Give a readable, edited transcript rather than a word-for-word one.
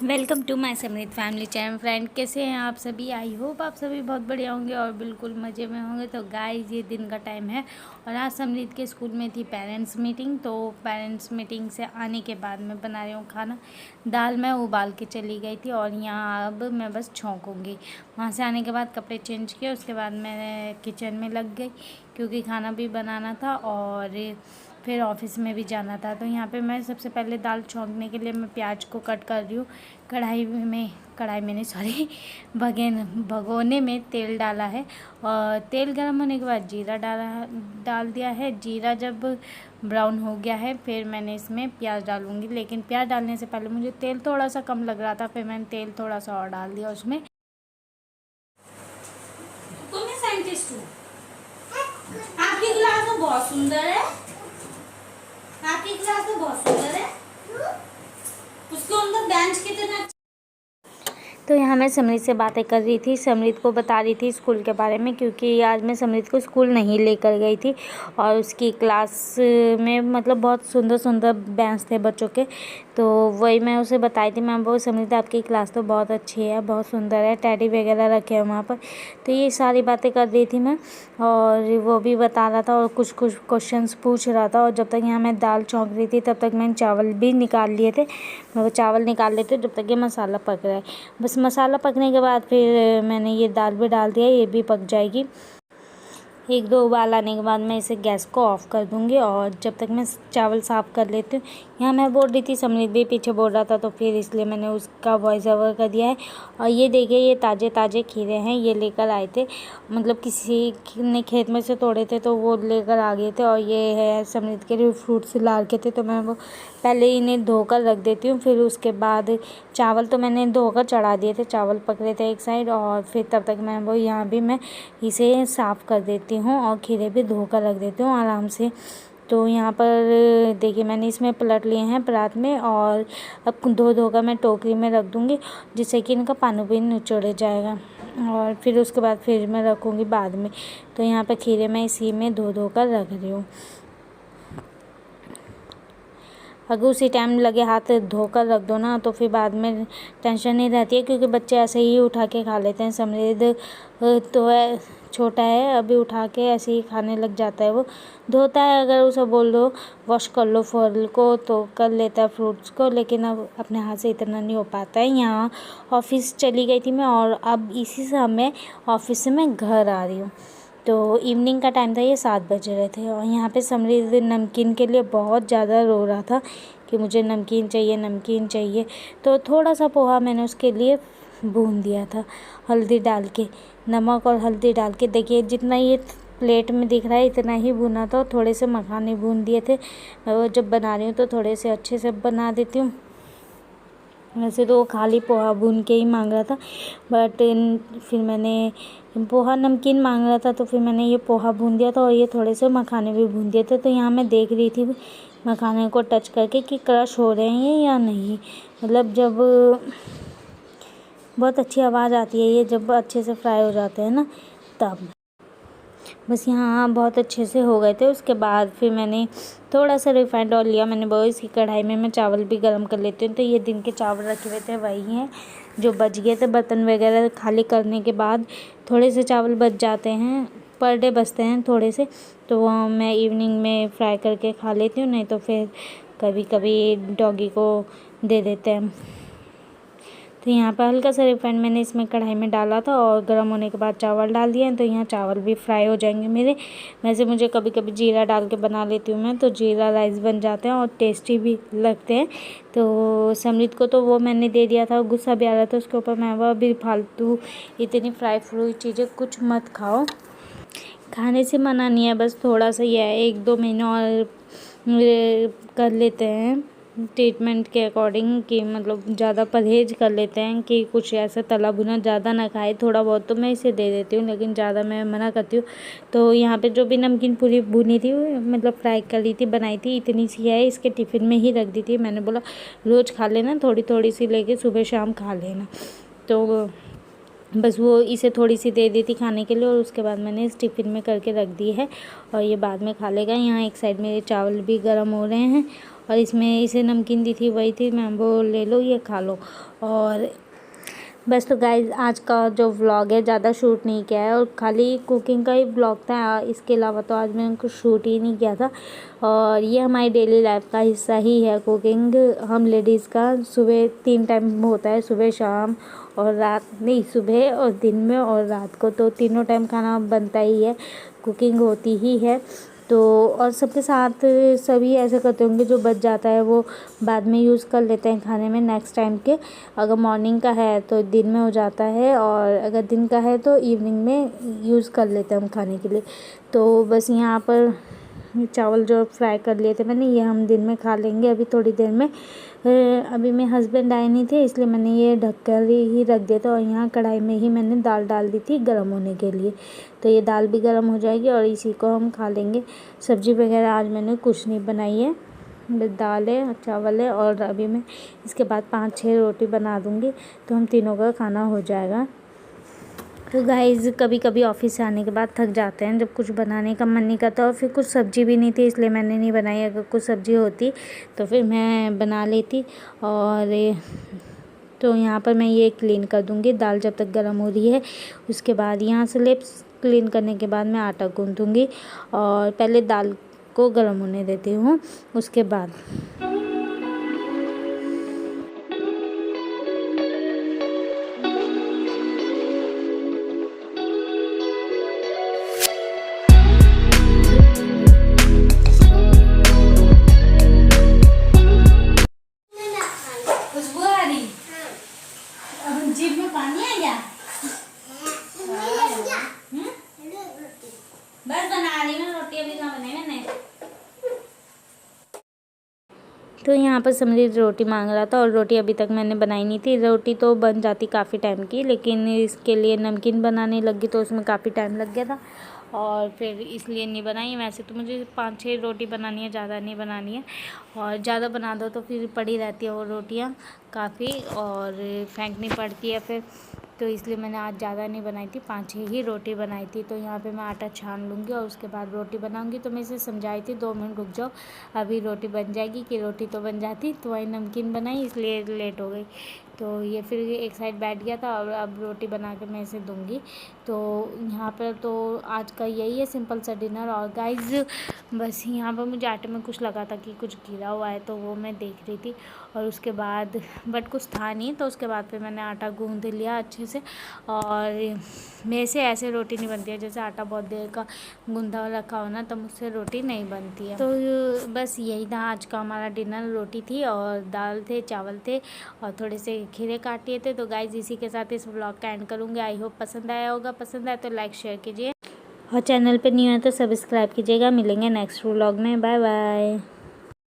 Welcome to my समृद्ध family channel. Friend, कैसे हैं आप सभी? आई होप आप सभी बहुत बढ़िया होंगे और बिल्कुल मज़े में होंगे। तो गाइस, ये दिन का टाइम है और आज समृद्ध के स्कूल में थी पेरेंट्स मीटिंग। तो पेरेंट्स मीटिंग से आने के बाद मैं बना रही हूँ खाना। दाल मैं उबाल के चली गई थी और यहाँ अब मैं बस छौंकूँगी। वहाँ से आने के बाद कपड़े चेंज किए, उसके बाद मैं किचन में लग गई क्योंकि खाना भी बनाना था और फिर ऑफिस में भी जाना था। तो यहाँ पे मैं सबसे पहले दाल छौंकने के लिए मैं प्याज को कट कर रही हूँ। कढ़ाई में नहीं, सॉरी, भगोने में तेल डाला है और तेल गर्म होने के बाद जीरा डाल दिया है। जीरा जब ब्राउन हो गया है फिर मैंने इसमें प्याज डालूँगी, लेकिन प्याज डालने से पहले मुझे तेल थोड़ा सा कम लग रहा था, फिर मैंने तेल थोड़ा सा और डाल दिया उसमें। तो मैं साइंटिस्ट हूँ। आपकी क्लास तो बहुत सुंदर है, आपकी क्लास तो बहुत सुंदर है। उसके अंदर बेंच कितना। तो यहाँ मैं समृद्ध से बातें कर रही थी, समृद्ध को बता रही थी स्कूल के बारे में, क्योंकि आज मैं समृद्ध को स्कूल नहीं लेकर गई थी और उसकी क्लास में मतलब बहुत सुंदर सुंदर बेंच थे बच्चों के। तो वही मैं उसे बताई थी, मैम वो समृद्ध आपकी क्लास तो बहुत अच्छी है, बहुत सुंदर है, टैडी वगैरह रखे हैं वहाँ पर। तो ये सारी बातें कर रही थी मैं और वो भी बता रहा था और कुछ क्वेश्चंस पूछ रहा था। और जब तक यहाँ मैं दाल छौंक रही थी तब तक मैंने चावल भी निकाल लिए थे। मैं वो चावल निकाल लेते जब तक ये मसाला पक रहा है। बस मसाला पकने के बाद फिर मैंने ये दाल भी डाल दिया, ये भी पक जाएगी। एक दो उबाल आने के बाद मैं इसे गैस को ऑफ़ कर दूंगी और जब तक मैं चावल साफ़ कर लेती हूँ। यहाँ मैं बोल रही थी, समृद्ध भी पीछे बोल रहा था, तो फिर इसलिए मैंने उसका वॉइस ओवर कर दिया है। और ये देखिए, ये ताज़े ताज़े खीरे हैं, ये लेकर आए थे, मतलब किसी ने खेत में से तोड़े थे तो वो लेकर आ गए थे। और ये है समृद्ध के लिए फ्रूट्स ला के थे, तो मैं वो पहले इन्हें धोकर रख देती हूँ। फिर उसके बाद चावल तो मैंने धोकर चढ़ा दिए थे, चावल पक रहे थे एक साइड, और फिर तब तक मैं वो यहाँ भी मैं इसे साफ़ कर देती हूँ और खीरे भी धोकर रख देती हूँ आराम से। तो यहाँ पर देखिए, मैंने इसमें पलट लिए हैं परात में और अब धोकर मैं टोकरी में रख दूँगी, जिससे कि इनका पानी भी निचोड़ जाएगा और फिर उसके बाद फ्रिज में रखूँगी बाद में। तो यहाँ पर खीरे मैं इसी में धोकर रख रही हूँ। अगर उसी टाइम लगे हाथ धोकर रख दो ना तो फिर बाद में टेंशन नहीं रहती है, क्योंकि बच्चे ऐसे ही उठा के खा लेते हैं। समृद्ध तो है, छोटा है, अभी उठा के ऐसे ही खाने लग जाता है। वो धोता है, अगर उसे बोल दो वॉश कर लो फल को तो कर लेता है, फ्रूट्स को, लेकिन अब अपने हाथ से इतना नहीं हो पाता है। यहाँ ऑफिस चली गई थी मैं और अब इसी समय ऑफिस से मैं घर आ रही हूँ। तो इवनिंग का टाइम था, ये 7 बज रहे थे और यहाँ पे समृद्ध नमकीन के लिए बहुत ज़्यादा रो रहा था कि मुझे नमकीन चाहिए, नमकीन चाहिए। तो थोड़ा सा पोहा मैंने उसके लिए भून दिया था हल्दी डाल के, नमक और हल्दी डाल के। देखिए, जितना ये प्लेट में दिख रहा है इतना ही भुना था, थोड़े से मखाने भून दिए थे। जब बना रही हूँ तो थोड़े से अच्छे से बना देती हूँ। वैसे तो वो खाली पोहा भून के ही मांग रहा था, बट फिर मैंने पोहा नमकीन मांग रहा था तो फिर मैंने ये पोहा भून दिया था और ये थोड़े से मखाने भी भून दिए थे। तो यहाँ मैं देख रही थी मखाने को टच करके कि क्रश हो रहे हैं या नहीं, मतलब जब बहुत अच्छी आवाज़ आती है ये जब अच्छे से फ्राई हो जाते हैं ना, तब। बस यहाँ बहुत अच्छे से हो गए थे। उसके बाद फिर मैंने थोड़ा सा रिफाइंड ऑयल लिया, मैंने बहुत इसकी कढ़ाई में मैं चावल भी गर्म कर लेती हूँ। तो ये दिन के चावल रखे हुए थे वही हैं जो बच गए थे, बर्तन वगैरह खाली करने के बाद थोड़े से चावल बच जाते हैं, पर डे बचते हैं थोड़े से, तो वो मैं इवनिंग में फ्राई करके खा लेती हूँ, नहीं तो फिर कभी कभी डॉगी को दे देते हैं। तो यहाँ पर हल्का सा रिफाइंड मैंने इसमें कढ़ाई में डाला था और गर्म होने के बाद चावल डाल दिए हैं। तो यहाँ चावल भी फ्राई हो जाएंगे मेरे। वैसे मुझे कभी कभी जीरा डाल के बना लेती हूँ मैं, तो जीरा राइस बन जाते हैं और टेस्टी भी लगते हैं। तो समृद्ध को तो वो मैंने दे दिया था, गुस्सा भी आ रहा था उसके ऊपर, मैं वो भी फालतू इतनी फ्राई फ्रूई चीज़ें कुछ मत खाओ। खाने से मना नहीं है, बस थोड़ा सा यह है 1-2 महीने और कर लेते हैं ट्रीटमेंट के अकॉर्डिंग, कि मतलब ज़्यादा परहेज़ कर लेते हैं कि कुछ ऐसा तला भुना ज़्यादा ना खाए। थोड़ा बहुत तो मैं इसे दे देती हूँ, लेकिन ज़्यादा मैं मना करती हूँ। तो यहाँ पे जो भी नमकीन पूरी भुनी थी, मतलब फ्राई कर ली थी, बनाई थी, इतनी सी है, इसके टिफ़िन में ही रख दी थी। मैंने बोला रोज़ खा लेना, थोड़ी थोड़ी सी लेके सुबह शाम खा लेना। तो बस वो इसे थोड़ी सी दे दी थी खाने के लिए और उसके बाद मैंने इस टिफ़िन में करके रख दी है और ये बाद में खा लेगा। यहाँ एक साइड मेरे चावल भी गर्म हो रहे हैं और इसमें इसे नमकीन दी थी वही थी, मैं वो ले लो ये खा लो। और बस तो गाइज आज का जो व्लॉग है ज़्यादा शूट नहीं किया है और खाली कुकिंग का ही व्लॉग था, इसके अलावा तो आज मैंने कुछ शूट ही नहीं किया था। और ये हमारी डेली लाइफ का हिस्सा ही है कुकिंग। हम लेडीज़ का सुबह 3 टाइम होता है, सुबह शाम और रात, नहीं सुबह और दिन में और रात को, तो तीनों टाइम खाना बनता ही है, कुकिंग होती ही है। तो और सबके साथ सभी ऐसे करते होंगे, जो बच जाता है वो बाद में यूज़ कर लेते हैं खाने में नेक्स्ट टाइम के। अगर मॉर्निंग का है तो दिन में हो जाता है और अगर दिन का है तो इवनिंग में यूज़ कर लेते हैं हम खाने के लिए। तो बस यहाँ पर चावल जो फ्राई कर लिए थे मैंने, ये हम दिन में खा लेंगे अभी थोड़ी देर में। अभी मेरे हस्बैंड आए नहीं थे इसलिए मैंने ये ढक कर ही रख दिया था और यहाँ कढ़ाई में ही मैंने दाल डाल दी थी गर्म होने के लिए। तो ये दाल भी गर्म हो जाएगी और इसी को हम खा लेंगे। सब्ज़ी वगैरह आज मैंने कुछ नहीं बनाई है, बस दाल है और चावल है और अभी मैं इसके बाद 5-6 रोटी बना दूँगी तो हम तीनों का खाना हो जाएगा। तो गाइज़ कभी कभी ऑफिस से आने के बाद थक जाते हैं, जब कुछ बनाने का मन नहीं करता और फिर कुछ सब्ज़ी भी नहीं थी इसलिए मैंने नहीं बनाई। अगर कुछ सब्ज़ी होती तो फिर मैं बना लेती। और तो यहाँ पर मैं ये क्लीन कर दूँगी दाल जब तक गर्म हो रही है। उसके बाद यहाँ से लिप्स क्लीन करने के बाद मैं आटा गूँथूँगी और पहले दाल को गर्म होने देती हूँ उसके बाद। खुशबू आ रही? अब जीभ में पानी आ गया? बस बना रही हूँ रोटी, अभी ना बने मैंने। तो यहाँ पर समरीत रोटी मांग रहा था और रोटी अभी तक मैंने बनाई नहीं थी। रोटी तो बन जाती काफ़ी टाइम की, लेकिन इसके लिए नमकीन बनाने लगी तो उसमें काफ़ी टाइम लग गया था और फिर इसलिए नहीं बनाई। वैसे तो मुझे 5-6 रोटी बनानी है, ज़्यादा नहीं बनानी है। और ज़्यादा बना दो तो फिर पड़ी रहती है वो रोटियाँ काफ़ी और फेंकनी पड़ती है फिर, तो इसलिए मैंने आज ज़्यादा नहीं बनाई थी, 5-6 ही रोटी बनाई थी। तो यहाँ पे मैं आटा छान लूँगी और उसके बाद रोटी बनाऊँगी। तो मैं इसे समझाई थी 2 मिनट रुक जाओ अभी रोटी बन जाएगी, कि रोटी तो बन जाती, तो वही नमकीन बनाई इसलिए लेट हो गई। तो ये फिर एक साइड बैठ गया था और अब रोटी बना के मैं इसे दूँगी। तो यहाँ पर तो आज का यही है सिंपल सा डिनर। और गाइज़ बस यहाँ पर मुझे आटे में कुछ लगा था कि कुछ गिरा हुआ है, तो वो मैं देख रही थी और उसके बाद बट कुछ था नहीं, तो उसके बाद फिर मैंने आटा गूँध लिया अच्छे से। और मेरे से ऐसे रोटी नहीं बनती है, जैसे आटा बहुत देर का गूँधा रखा हो ना तो मुझसे रोटी नहीं बनती है। तो बस यही था आज का हमारा डिनर, रोटी थी और दाल थे, चावल थे और थोड़े से खीरे काट लिए थे। तो गाइज़ इसी के साथ इस व्लॉग का एंड करूँगी। आई होप पसंद आया होगा, पसंद आया तो लाइक शेयर कीजिए और चैनल पे न्यू है तो सब्सक्राइब कीजिएगा। मिलेंगे नेक्स्ट व्लॉग में, बाय बाय।